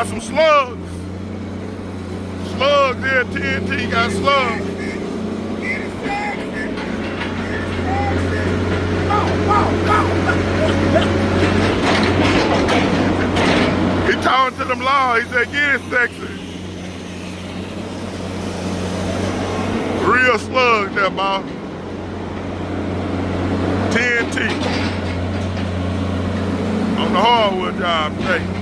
got some slugs. Slugs there, TNT got slugs. He talking to them laws. He said, get it sexy. Real slugs there, boss. TNT. On the hardwood job today.